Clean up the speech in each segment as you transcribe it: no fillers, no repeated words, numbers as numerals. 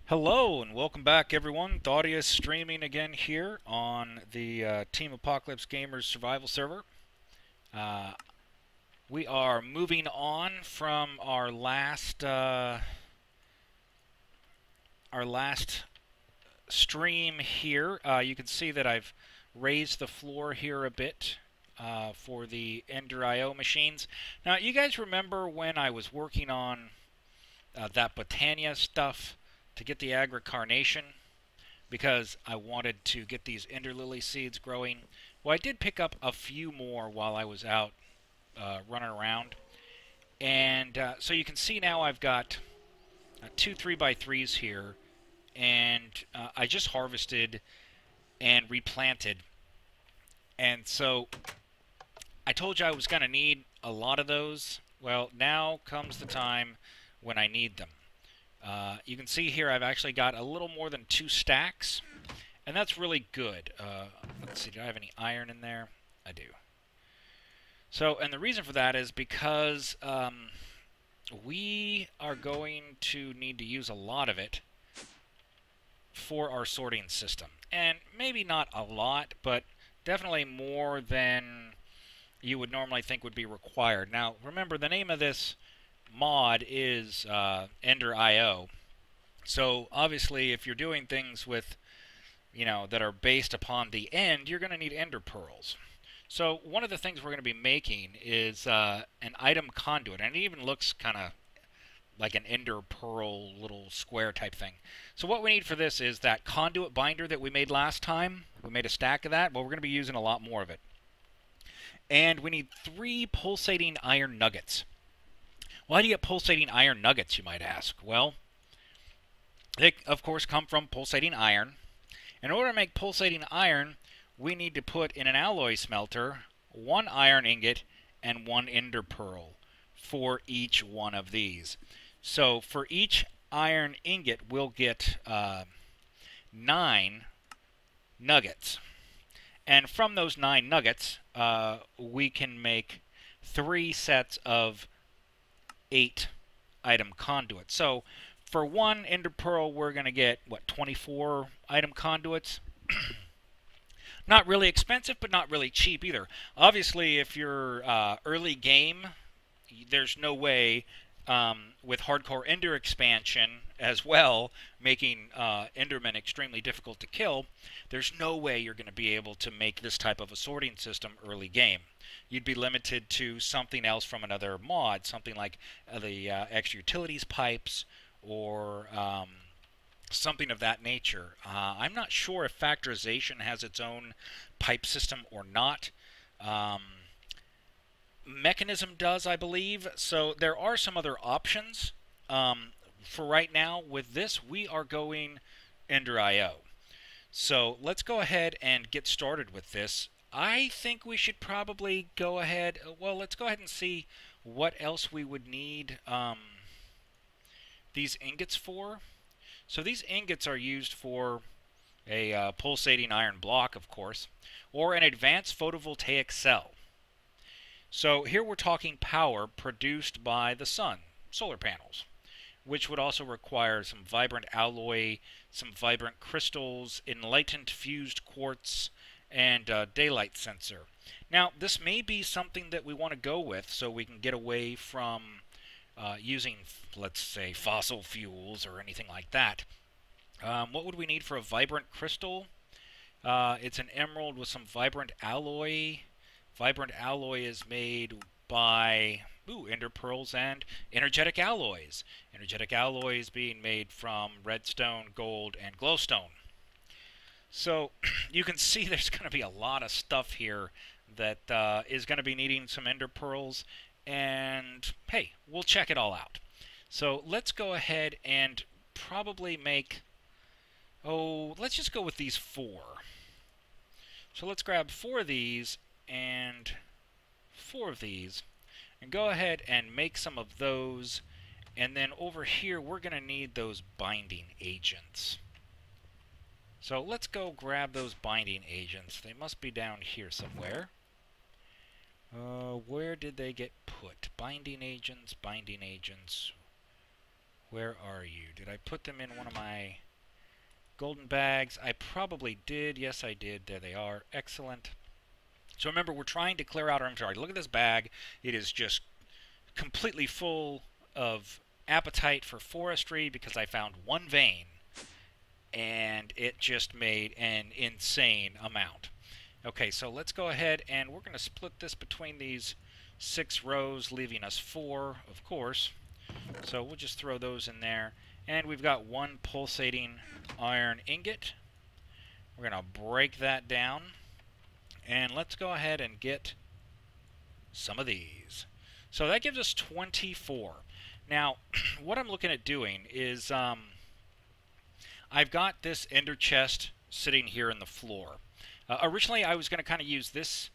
Hello and welcome back, everyone. Thoddius streaming again here on the Team Apocalypse Gamers survival server. Uh, we are moving on from our last stream here. You can see that I've raised the floor here a bit for the Ender IO machines. Now, you guys remember when I was working on that Botania stuff to get the agricarnation? Because I wanted to get these ender lily seeds growing. Well, I did pick up a few more while I was out running around. And so you can see now I've got two 3x3s here. And I just harvested and replanted. And so I told you I was going to need a lot of those. Well, now comes the time when I need them. You can see here I've actually got a little more than 2 stacks, and that's really good. Let's see, do I have any iron in there? I do. So, and the reason for that is because we are going to need to use a lot of it for our sorting system. And maybe not a lot, but definitely more than you would normally think would be required. Now, remember, the name of this mod is Ender IO. So obviously, if you're doing things with, that are based upon the end, you're going to need ender pearls. So one of the things we're going to be making is an item conduit, and it even looks kind of like an ender pearl little square type thing. So what we need for this is that conduit binder that we made last time. We made a stack of that. Well, we're going to be using a lot more of it. And we need 3 pulsating iron nuggets. Why do you get pulsating iron nuggets, you might ask? Well, they, of course, come from pulsating iron. In order to make pulsating iron, we need to put in an alloy smelter 1 iron ingot and 1 ender pearl for each one of these. So for each iron ingot, we'll get 9 nuggets. And from those 9 nuggets, we can make 3 sets of 8 item conduits. So for 1 ender pearl, we're going to get, 24 item conduits? Not really expensive, but not really cheap either. Obviously, if you're early game, there's no way, with hardcore ender expansion as well, making endermen extremely difficult to kill, there's no way you're going to be able to make this type of a sorting system early game. You'd be limited to something else from another mod, something like the extra utilities pipes, or something of that nature. I'm not sure if factorization has its own pipe system or not. Mechanism does, I believe. So there are some other options. For right now, with this, we are going Ender IO. So let's go ahead and get started with this. I think we should probably go ahead, well, let's go ahead and see what else we would need these ingots for. So these ingots are used for a pulsating iron block, of course, or an advanced photovoltaic cell. So here we're talking power produced by the sun, solar panels, which would also require some vibrant alloy, some vibrant crystals, enlightened fused quartz, and daylight sensor. Now, this may be something that we want to go with so we can get away from using, let's say, fossil fuels or anything like that. What would we need for a vibrant crystal? It's an emerald with some vibrant alloy. Vibrant alloy is made by ender pearls and energetic alloys. Energetic alloys being made from redstone, gold, and glowstone. So you can see there's going to be a lot of stuff here that is going to be needing some ender pearls. And hey, we'll check it all out. So let's go ahead and probably make, let's just go with these 4. So let's grab 4 of these and 4 of these, and go ahead and make some of those. And then over here, we're going to need those binding agents. So let's go grab those binding agents. They must be down here somewhere. Where did they get put? Binding agents, binding agents. Where are you? Did I put them in one of my golden bags? I probably did. Yes, I did. There they are. Excellent. So remember, we're trying to clear out our inventory. Look at this bag. It is just completely full of appetite for forestry because I found one vein, and it just made an insane amount. Okay, so let's go ahead and we're going to split this between these 6 rows, leaving us 4, of course. So we'll just throw those in there. And we've got 1 pulsating iron ingot. We're going to break that down. And let's go ahead and get some of these. So that gives us 24. Now, what I'm looking at doing is I've got this ender chest sitting here in the floor. Originally, I was going to kind of use this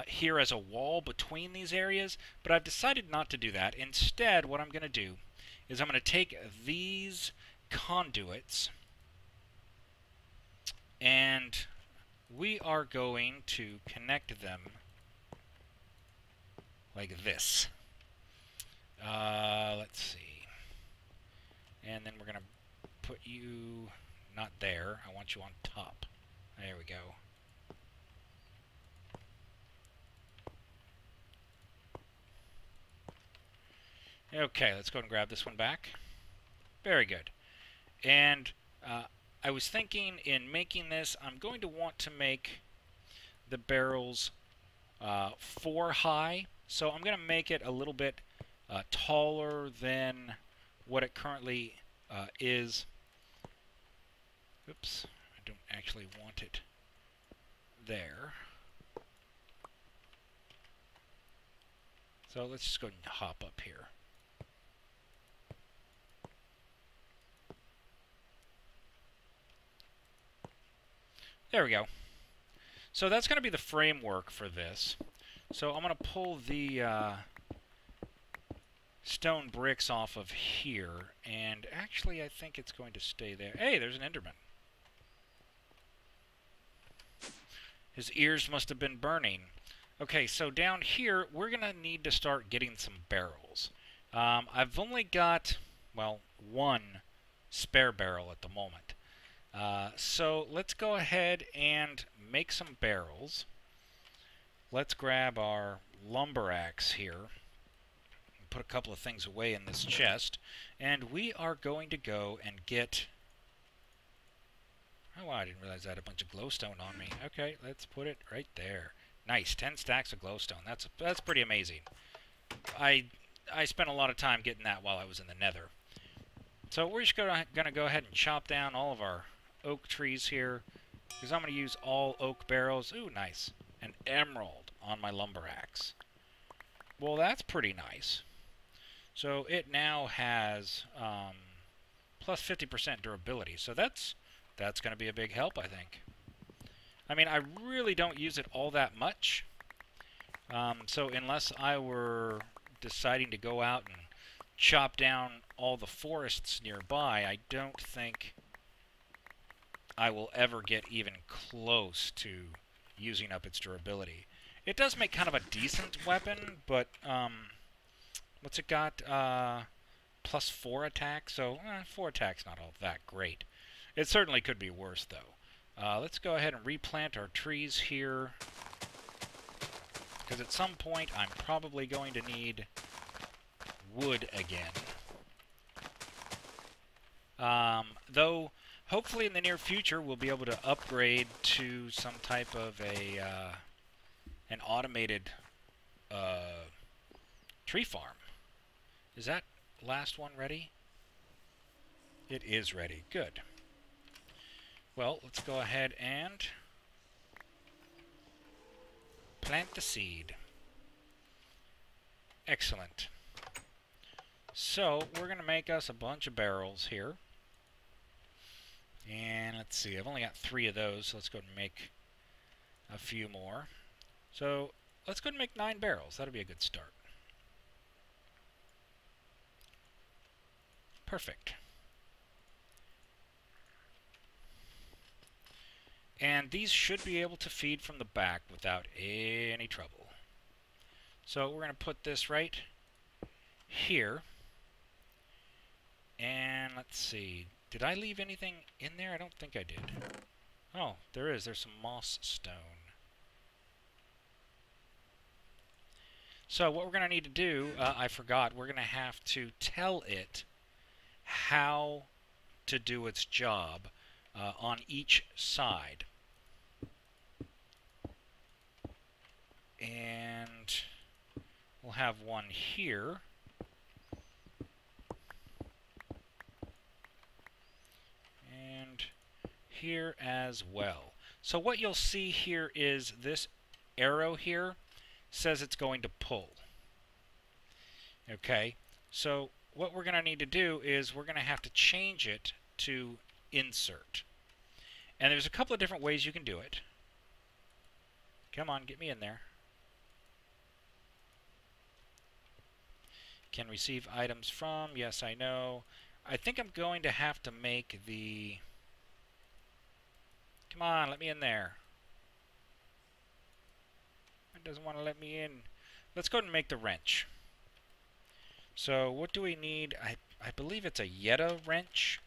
here as a wall between these areas, but I've decided not to do that. Instead, what I'm going to do is I'm going to take these conduits and we are going to connect them like this. Let's see. And then we're going to put you not there. I want you on top. There we go. Okay, let's go ahead and grab this one back. Very good. And I was thinking in making this, I'm going to want to make the barrels 4 high. So I'm going to make it a little bit taller than what it currently is. Oops, I don't actually want it there. So let's just go ahead and hop up here. There we go. So that's going to be the framework for this. So I'm going to pull the stone bricks off of here, and actually I think it's going to stay there. Hey, there's an Enderman. His ears must have been burning. Okay, so down here we're going to need to start getting some barrels. I've only got, well, 1 spare barrel at the moment. So let's go ahead and make some barrels. Let's grab our lumber axe here and put a couple of things away in this chest, and we are going to go and get... Oh wow, I didn't realize I had a bunch of glowstone on me. Okay, let's put it right there. Nice, 10 stacks of glowstone. That's pretty amazing. I spent a lot of time getting that while I was in the nether. So we're just going to go ahead and chop down all of our oak trees here, because I'm going to use all oak barrels. Ooh, nice. An emerald on my lumber axe. Well, that's pretty nice. So it now has plus 50% durability. So that's going to be a big help, I think. I mean, I really don't use it all that much. So unless I were deciding to go out and chop down all the forests nearby, I don't think I will ever get even close to using up its durability. It does make kind of a decent weapon, but what's it got? Plus 4 attack, so 4 attack's not all that great. It certainly could be worse, though. Let's go ahead and replant our trees here, because at some point I'm probably going to need wood again. Though, hopefully in the near future we'll be able to upgrade to some type of an automated tree farm. Is that last one ready? It is ready. Good. Well, let's go ahead and plant the seed. Excellent. So, we're going to make us a bunch of barrels here. And let's see, I've only got 3 of those, so let's go ahead and make a few more. So, let's go ahead and make 9 barrels. That'll be a good start. Perfect. And these should be able to feed from the back without any trouble. So we're going to put this right here. let's see. Did I leave anything in there? I don't think I did. Oh, there is. There's some moss stone. So what we're going to need to do, I forgot, we're going to have to tell it how to do its job on each side. And we'll have one here. And here as well. So what you'll see here is this arrow here says it's going to pull. Okay, so what we're going to need to do is we're going to have to change it to insert. And there's a couple of different ways you can do it. Come on, get me in there. Can receive items from, yes, I know. I think I'm going to have to make the... Come on, let me in there. It doesn't want to let me in. Let's go ahead and make the wrench. So what do we need? I believe it's a Yeta wrench.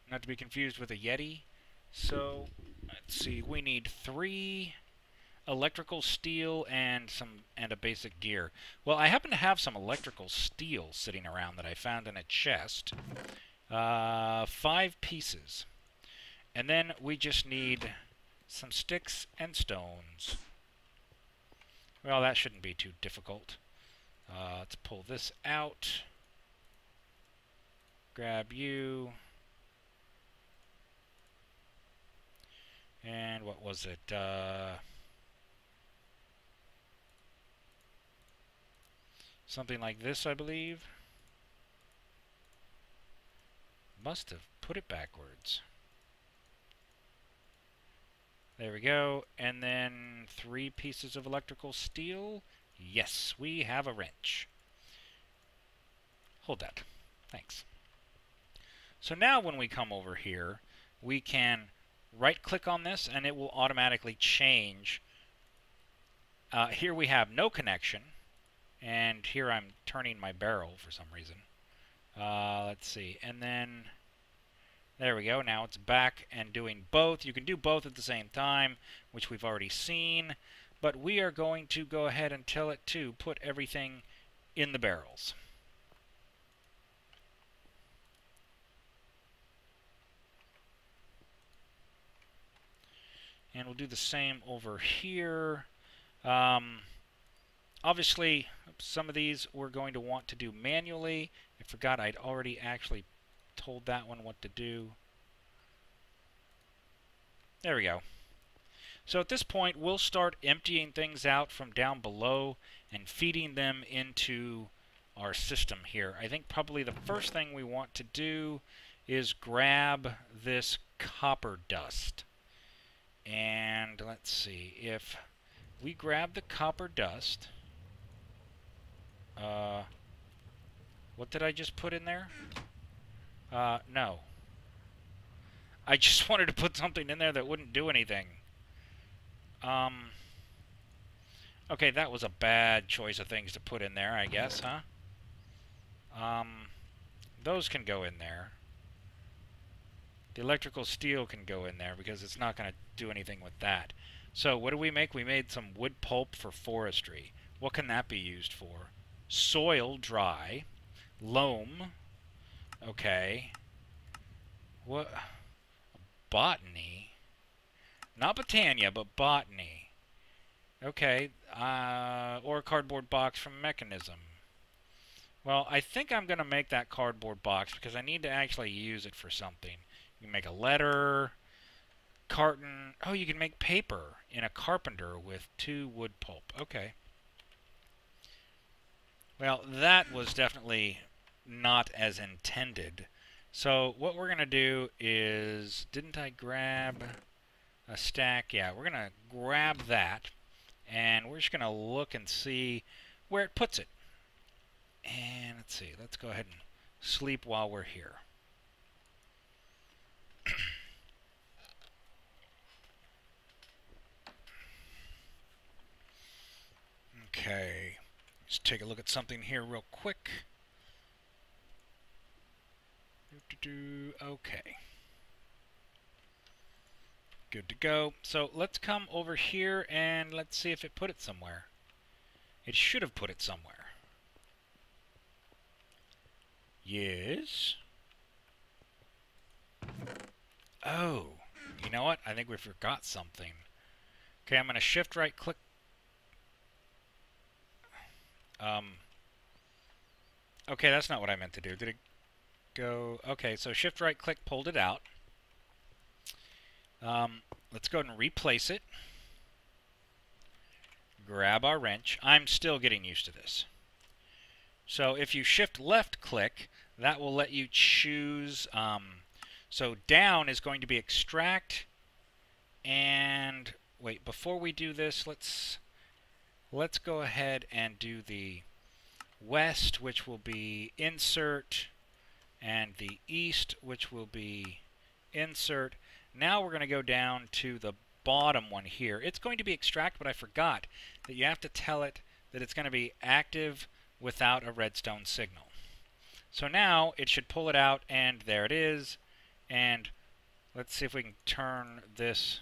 Not to be confused with a Yeti. So let's see, we need 3 electrical steel and a basic gear. Well, I happen to have some electrical steel sitting around that I found in a chest. 5 pieces. And then we just need some sticks and stones. Well, that shouldn't be too difficult. Let's pull this out. Grab you. And what was it? Something like this, I believe. Must have put it backwards. There we go. And then 3 pieces of electrical steel. Yes, we have a wrench. Hold that. Thanks. So now when we come over here, we can right-click on this and it will automatically change. Here we have no connection. And here I'm turning my barrel for some reason. Let's see. And then... There we go. Now it's back and doing both. You can do both at the same time, which we've already seen. But we are going to go ahead and tell it to put everything in the barrels. And we'll do the same over here. Obviously, some of these we're going to want to do manually. I forgot I'd already actually told that one what to do. There we go. So at this point, we'll start emptying things out from down below and feeding them into our system here. I think probably the first thing we want to do is grab this copper dust. And let's see, if we grab the copper dust, what did I just put in there? No. I just wanted to put something in there that wouldn't do anything. Okay, that was a bad choice of things to put in there, I guess, huh? Those can go in there. The electrical steel can go in there because it's not going to do anything with that. So what do we make? We made some wood pulp for forestry. What can that be used for? Soil, dry. Loam. Okay. What? Botany. Not botania, but botany. Okay. Or a cardboard box from mechanism. Well, I think I'm going to make that cardboard box because I need to actually use it for something. You can make a letter, carton. Oh, you can make paper in a carpenter with 2 wood pulp. Okay. Well, that was definitely not as intended. So what we're going to do is, didn't I grab a stack? Yeah, we're going to grab that, and we're just going to look and see where it puts it. And let's see, let's go ahead and sleep while we're here. Okay, let's take a look at something here real quick. Okay. Good to go. So let's come over here and let's see if it put it somewhere. It should have put it somewhere. Yes. Oh, you know what? I think we forgot something. Okay, I'm going to shift right click. Okay, that's not what I meant to do. Did it go? Okay, so shift right click pulled it out. Let's go ahead and replace it. Grab our wrench. I'm still getting used to this. So if you shift left click, that will let you choose. So down is going to be extract. And wait, before we do this, let's go ahead and do the west, which will be insert, and the east, which will be insert. Now we're going to go down to the bottom one here. It's going to be extract, but I forgot that you have to tell it that it's going to be active without a redstone signal. So now it should pull it out, and there it is. And let's see if we can turn this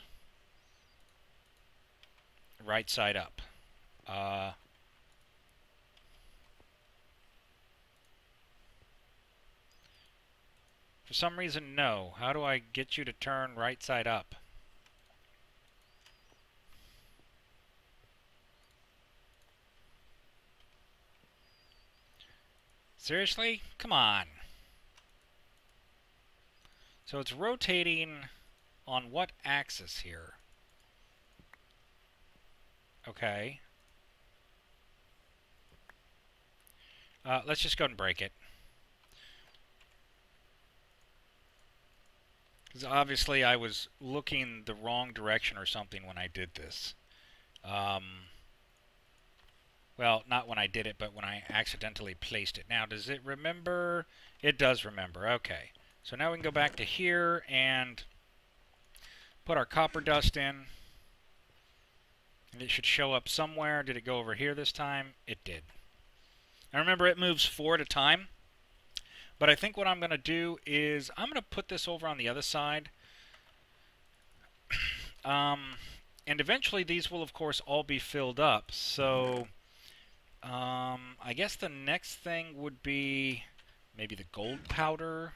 right side up. For some reason, no. How do I get you to turn right side up? Seriously? Come on. So it's rotating on what axis here? Okay. Let's just go ahead and break it. Because obviously I was looking the wrong direction or something when I did this. Well, not when I did it, but when I accidentally placed it. Now, does it remember? It does remember. Okay. So now we can go back to here and put our copper dust in. And it should show up somewhere. Did it go over here this time? It did. Now remember, it moves 4 at a time. But I think what I'm going to do is I'm going to put this over on the other side. And eventually these will, of course, all be filled up. So I guess the next thing would be maybe the gold powder.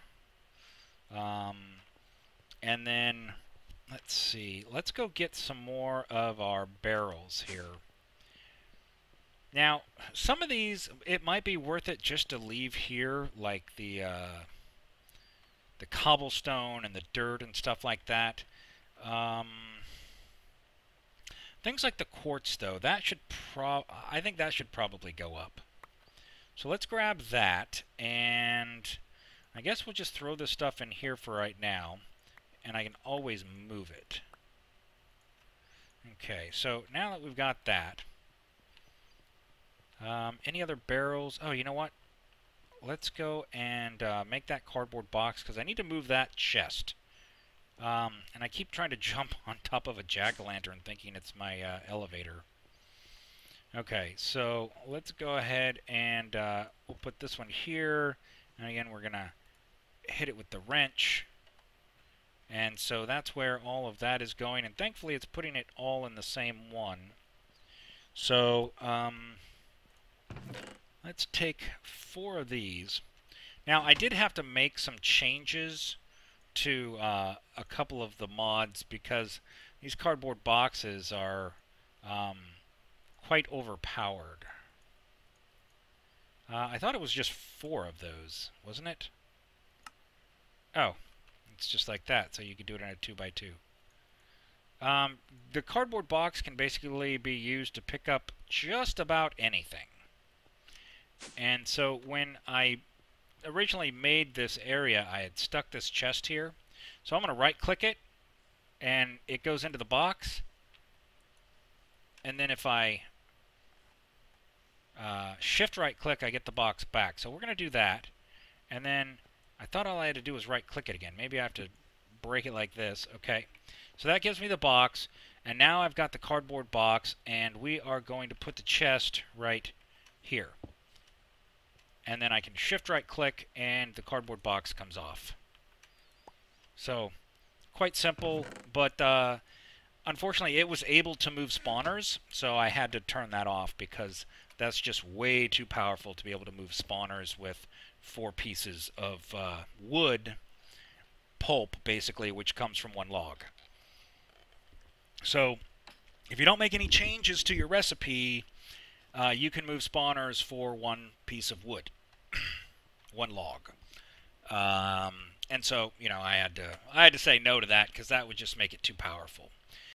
And then, let's see. Let's go get some more of our barrels here. Now, some of these, it might be worth it just to leave here, like the cobblestone and the dirt and stuff like that. Things like the quartz, though, that should I think that should probably go up. So let's grab that, and I guess we'll just throw this stuff in here for right now, and I can always move it. Okay, so now that we've got that, any other barrels? Oh, you know what? Let's go and make that cardboard box, because I need to move that chest. And I keep trying to jump on top of a jack-o'-lantern thinking it's my elevator. Okay, so let's go ahead and we'll put this one here. And again, we're going to hit it with the wrench. And so that's where all of that is going. And thankfully, it's putting it all in the same one. So let's take 4 of these. Now, I did have to make some changes to a couple of the mods because these cardboard boxes are quite overpowered. I thought it was just 4 of those, wasn't it? Oh, it's just like that, so you could do it in a 2x2. The cardboard box can basically be used to pick up just about anything. And so when I originally made this area, I had stuck this chest here. So I'm going to right-click it, and it goes into the box. And then if I shift right-click, I get the box back. So we're going to do that. And then I thought all I had to do was right-click it again. Maybe I have to break it like this. Okay. So that gives me the box. And now I've got the cardboard box, and we are going to put the chest right here. and then I can shift right click and the cardboard box comes off. So quite simple, but unfortunately it was able to move spawners, so I had to turn that off because that's just way too powerful to be able to move spawners with 4 pieces of wood pulp, basically, which comes from 1 log. So if you don't make any changes to your recipe, you can move spawners for 1 piece of wood, 1 log. And so, you know, I had to say no to that because that would just make it too powerful.